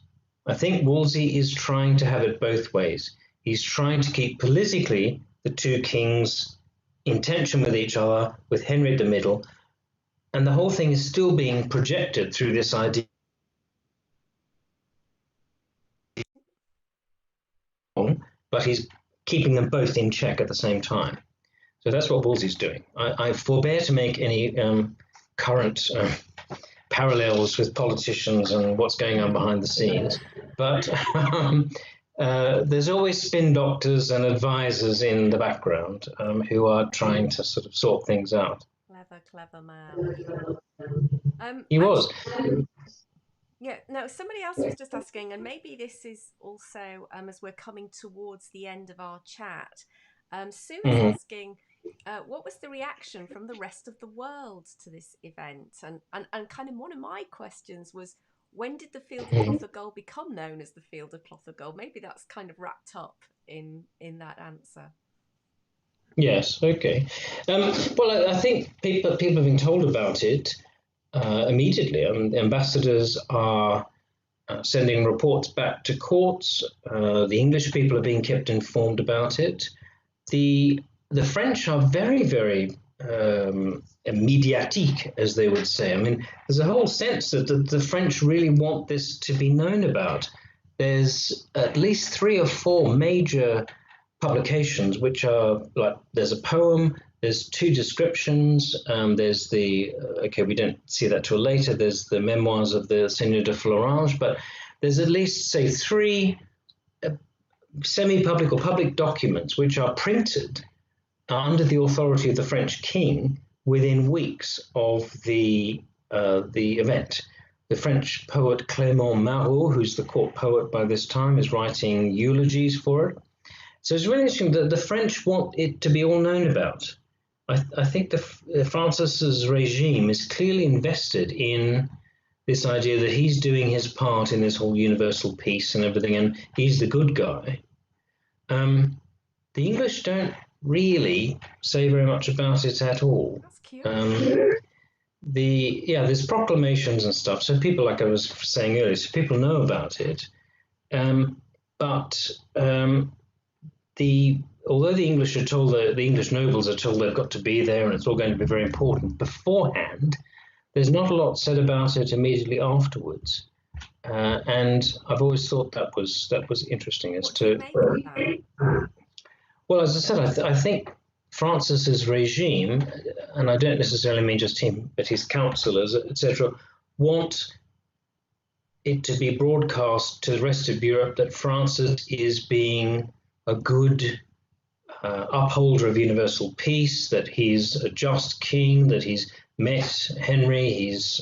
I think Wolsey is trying to have it both ways. He's trying to keep politically the 2 kings in tension with each other, with Henry at the middle, and the whole thing is still being projected through this idea, but he's keeping them both in check at the same time. So that's what Wolsey's doing. I forbear to make any current parallels with politicians and what's going on behind the scenes, but there's always spin doctors and advisors in the background who are trying to sort of sort things out. Clever man. He was. Yeah, no, somebody else was just asking, and maybe this is also as we're coming towards the end of our chat. Sue is Mhm. asking, what was the reaction from the rest of the world to this event? And kind of one of my questions was, when did the Field of Mhm. Cloth of Gold become known as the Field of Cloth of Gold? Maybe that's kind of wrapped up in that answer. Yes, okay. Well, I think people have been told about it immediately. Ambassadors are sending reports back to courts. The English people are being kept informed about it. The the French are very, very médiatique, as they would say. I mean, there's a whole sense that the French really want this to be known about. There's at least three or four major publications which are like there's a poem, there's two descriptions, there's the okay, we don't see that till later. There's the memoirs of the Seigneur de Florange, but there's at least say three uh, semi-public or public documents which are printed under the authority of the French king within weeks of the event. The French poet Clément Marot, who's the court poet by this time, is writing eulogies for it. So it's really interesting that the French want it to be all known about. I think Francis's regime is clearly invested in this idea that he's doing his part in this whole universal peace and everything, and he's the good guy. The English don't really say very much about it at all. That's curious. Um, there's proclamations and stuff. So people, like I was saying earlier, so people know about it. But the although the English are told that the English nobles are told they've got to be there and it's all going to be very important beforehand, there's not a lot said about it immediately afterwards. And I've always thought that was interesting as What do you to make of that? well, as I said, I think Francis's regime, and I don't necessarily mean just him, but his councillors, etc., want it to be broadcast to the rest of Europe that Francis is being a good upholder of universal peace, that he's a just king, that he's met Henry, he's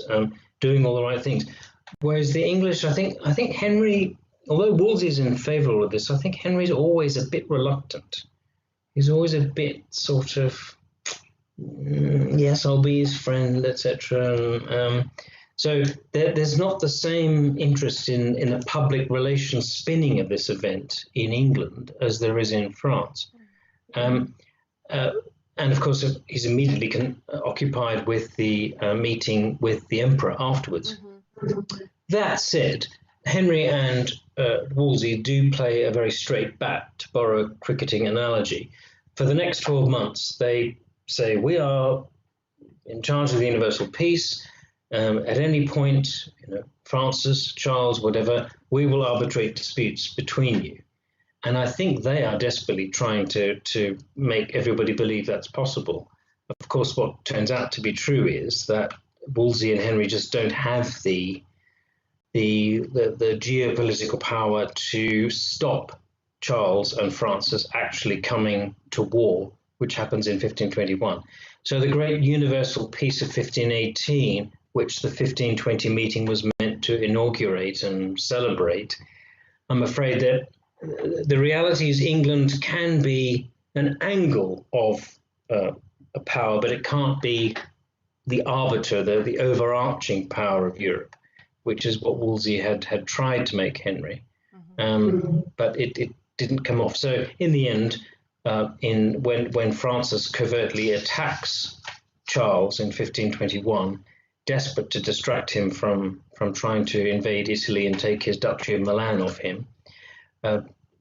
doing all the right things. Whereas the English, I think Henry, although Wolsey's in favour of this, I think Henry's always a bit reluctant. He's always a bit sort of, yes, I'll be his friend, etc. So there's not the same interest in the public relations spinning of this event in England as there is in France. Um, uh, and of course, he's immediately occupied with the meeting with the emperor afterwards. Mm-hmm. That said, Henry and Wolsey do play a very straight bat, to borrow a cricketing analogy. For the next 12 months, they say, we are in charge of the universal peace. At any point, Francis, Charles, whatever, we will arbitrate disputes between you. And I think they are desperately trying to make everybody believe that's possible. Of course, what turns out to be true is that Wolsey and Henry just don't have the geopolitical power to stop Charles and Francis actually coming to war, which happens in 1521. So the great universal peace of 1518, which the 1520 meeting was meant to inaugurate and celebrate, I'm afraid that the reality is England can be an angle of a power, but it can't be the arbiter, the overarching power of Europe, which is what Wolsey had tried to make Henry. But it didn't come off. So in the end, when Francis covertly attacks Charles in 1521, desperate to distract him from trying to invade Italy and take his Duchy of Milan off him,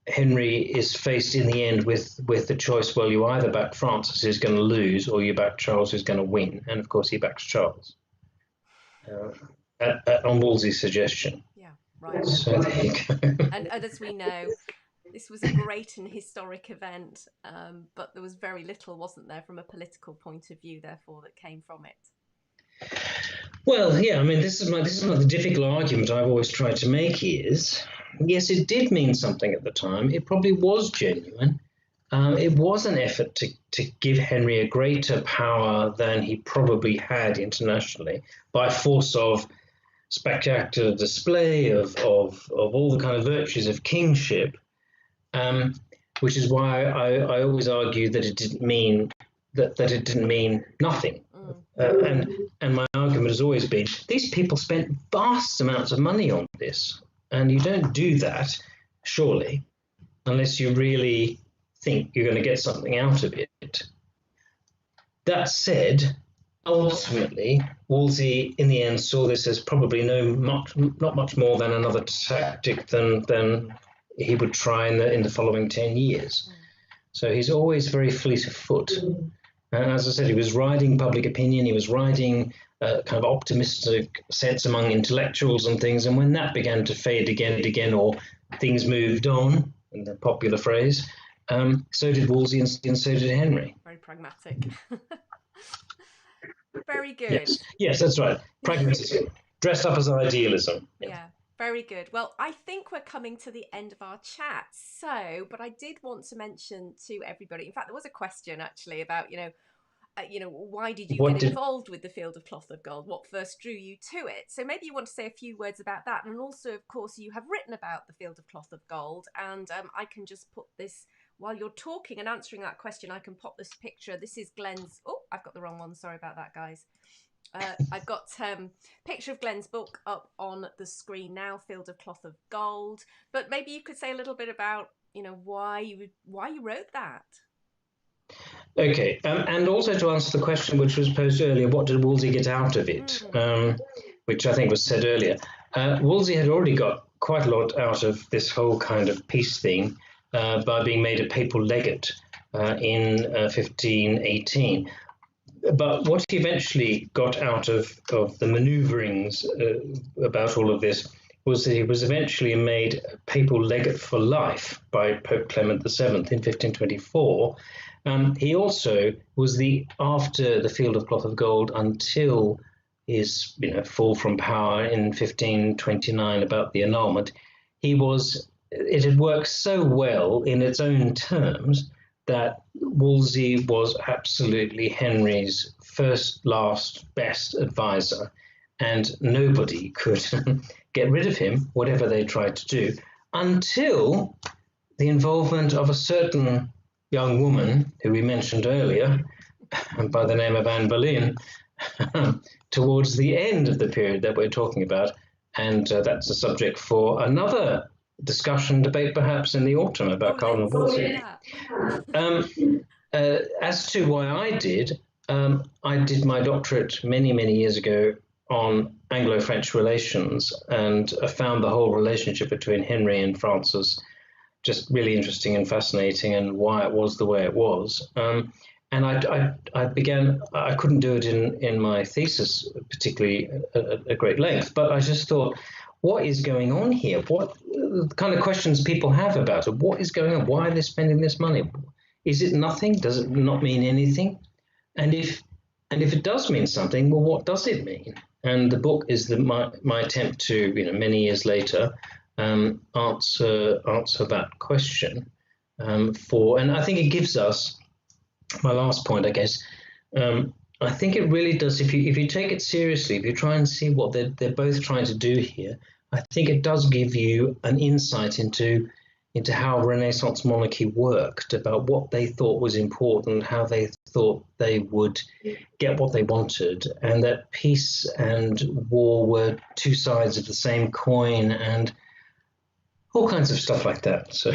Henry is faced in the end with the choice, well, you either back Francis, who's going to lose, or you back Charles, who's going to win. And of course, he backs Charles on Wolsey's suggestion. Yeah, right. So there you go. And as we know, this was a great and historic event, but there was very little, wasn't there, from a political point of view, therefore, that came from it. Well, yeah, I mean, this is the difficult argument I've always tried to make is, yes, it did mean something at the time. It probably was genuine. It was an effort to give Henry a greater power than he probably had internationally by force of spectacular display of all the kind of virtues of kingship, which is why I always argue that it didn't mean that it didn't mean nothing. And my argument has always been these people spent vast amounts of money on this, and you don't do that, surely, unless you really think you're going to get something out of it. That said, ultimately, Wolsey in the end saw this as probably not much more than another tactic than he would try in the following 10 years. So he's always very fleet of foot. And as I said, he was riding public opinion, he was riding a kind of optimistic sense among intellectuals and things. And when that began to fade again, or things moved on, in the popular phrase, so did Wolsey and so did Henry. Very pragmatic. Very good. Yes, that's right. Pragmatism, dressed up as idealism. Yeah. Very good. Well, I think we're coming to the end of our chat. But I did want to mention to everybody, in fact, there was a question actually about, why did you get involved with the Field of Cloth of Gold? What first drew you to it? So maybe you want to say a few words about that. And also, of course, you have written about the Field of Cloth of Gold. And I can just put this, while you're talking and answering that question, I can pop this picture. This is Glenn's, oh, I've got the wrong one. Sorry about that, guys. I've got picture of Glenn's book up on the screen now, Field of Cloth of Gold. But maybe you could say a little bit about, why you wrote that. Okay, and also to answer the question which was posed earlier, what did Wolsey get out of it? Which I think was said earlier. Wolsey had already got quite a lot out of this whole kind of peace thing by being made a papal legate in 1518. But what he eventually got out of the maneuverings about all of this was that he was eventually made a papal legate for life by Pope Clement VII in 1524. He also was after the Field of Cloth of Gold until his fall from power in 1529 about the annulment. It had worked so well in its own terms that Wolsey was absolutely Henry's first, last, best advisor, and nobody could get rid of him, whatever they tried to do, until the involvement of a certain young woman who we mentioned earlier, by the name of Anne Boleyn, towards the end of the period that we're talking about. And that's a subject for another debate perhaps in the autumn about Cardinal Wolsey. As to why I did my doctorate many years ago on Anglo-French relations, and I found the whole relationship between Henry and Francis just really interesting and fascinating, and why it was the way it was. And I couldn't do it in my thesis particularly at great length, but I just thought, what is going on here? What kind of questions people have about it? What is going on? Why are they spending this money? Is it nothing? Does it not mean anything? And if it does mean something, well, what does it mean? And the book is my attempt to, many years later, answer that question. And I think it gives us, my last point, I guess. I think it really does. If you take it seriously, if you try and see what they're both trying to do here, I think it does give you an insight into how Renaissance monarchy worked, about what they thought was important, how they thought they would get what they wanted, and that peace and war were two sides of the same coin, and all kinds of stuff like that. So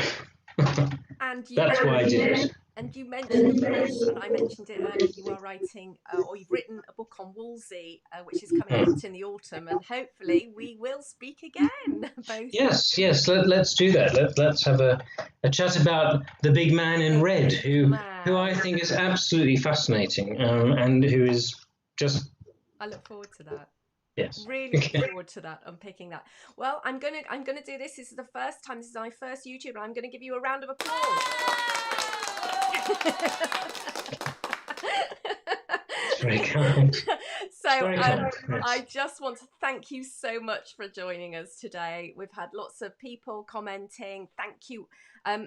that's why I did it. And you mentioned, of course, and I mentioned it earlier, you are writing, or you've written a book on Wolsey, which is coming out in the autumn, and hopefully we will speak again. Both. Yes, let's do that. Let's have a chat about the big man in red, who I think is absolutely fascinating, and who is just. I look forward to that. Yes. Really look forward to that, unpicking that. Well, I'm gonna do this. This is the first time. This is my first YouTube, and I'm gonna give you a round of applause. Very kind. So I just want to thank you so much for joining us today. We've had lots of people commenting. Thank you.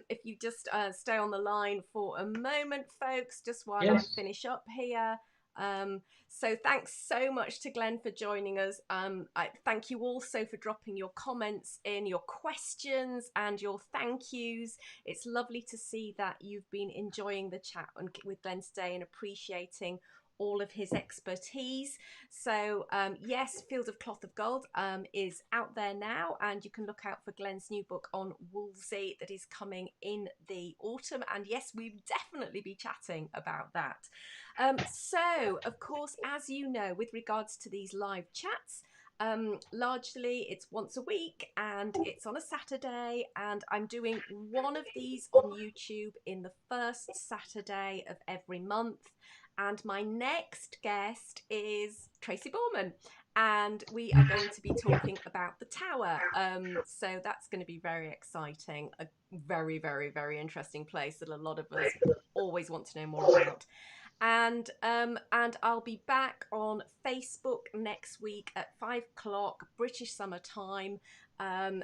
If you just stay on the line for a moment, folks, just while I finish up here. So thanks so much to Glenn for joining us. I thank you also for dropping your comments in, your questions and your thank yous. It's lovely to see that you've been enjoying the chat with Glenn today and appreciating all of his expertise. So yes, Field of Cloth of Gold is out there now, and you can look out for Glenn's new book on Wolsey that is coming in the autumn. And yes, we'll definitely be chatting about that. So of course, as you know, with regards to these live chats, largely it's once a week and it's on a Saturday, and I'm doing one of these on YouTube in the first Saturday of every month. And my next guest is Tracy Borman, and we are going to be talking about the Tower. So that's going to be very exciting, a very, very, very interesting place that a lot of us always want to know more about. And I'll be back on Facebook next week at 5 o'clock British Summer Time. Yeah,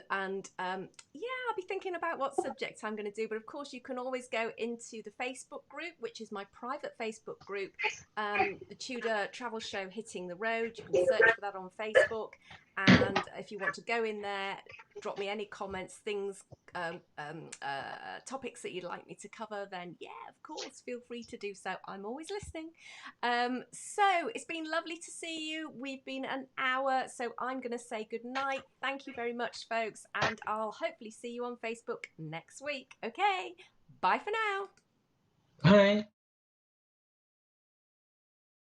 I'll be thinking about what subjects I'm going to do. But of course, you can always go into the Facebook group, which is my private Facebook group, the Tudor Travel Show Hitting the Road. You can search for that on Facebook. And if you want to go in there, drop me any comments, things, topics that you'd like me to cover, then yeah, of course, feel free to do so. I'm always listening. So it's been lovely to see you. We've been an hour, so I'm going to say good night. Thank you very much, folks, and I'll hopefully see you on Facebook next week. Okay, bye for now. Bye.